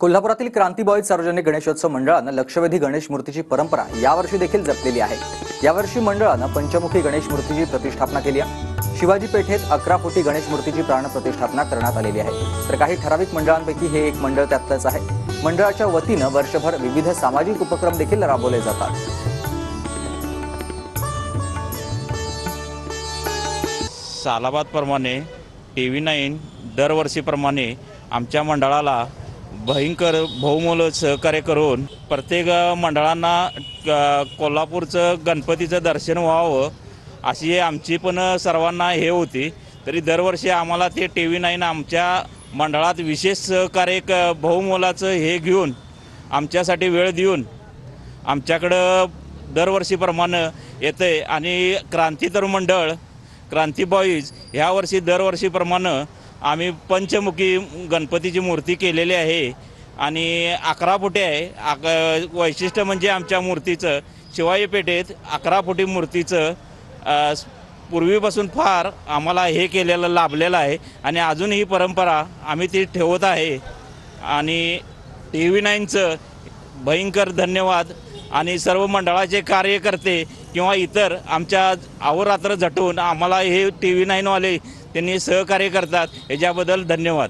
कोल्हापुरातील क्रांतीबॉय सार्वजनिक गणेशोत्सव मंडळानं लक्षवेधी गणेश मूर्तीची परंपरा यावर्षी देखील जपलेली आहे। यावर्षी मंडळानं पंचमुखी गणेश मूर्तीची प्रतिष्ठापना केली आहे। शिवाजी पेठेत 11 फुटी गणेश मूर्तीची प्राण प्रतिष्ठापना करण्यात आलेली आहे। तर काही ठराविक मंडळांपैकी हे एक मंडळ त्यातलंच आहे। मंडळाच्या वतीनं वर्षभर विविध सामाजिक उपक्रम देखील राबवले जातात। सालाबादप्रमाणे TV9 दरवर्षीप्रमाणे आमच्या मंडळाला भयंकर बहुमोल सहकार्य करून प्रत्येक मंडळांना कोल्हापूरचं गणपतीचं दर्शन व्हावं अशी आमची पण सर्वांना हे होती। तरी दरवर्षी आम्हाला ते TV9 आमच्या मंडळात विशेष सहकार्य बहुमोलाचं हे घेऊन आमच्यासाठी वेळ देऊन आमच्याकडं दरवर्षीप्रमाणे येते। आणि क्रांती तरुण मंडळ क्रांती बॉईज ह्या वर्षी दरवर्षीप्रमाणे आम्ही पंचमुखी गणपतीची मूर्ती केलेली आहे आणि 11 फुटे आहे। वैशिष्ट्य म्हणजे आमच्या मूर्तीचं शिवाजी पेठेत 11 फुटी मूर्तीचं पूर्वीपासून फार आम्हाला हे केलेलं लाभलेलं आहे आणि अजून ही परंपरा आम्ही ती ठेवत आहे। आणि TV9चं भयंकर धन्यवाद आणि सर्व मंडळाचे कार्यकर्ते किंवा इतर आमच्या अहोरात्र झटून आम्हाला हे TV9 वाले त्यांनी सहकार्य करतात, याच्याबद्दल धन्यवाद।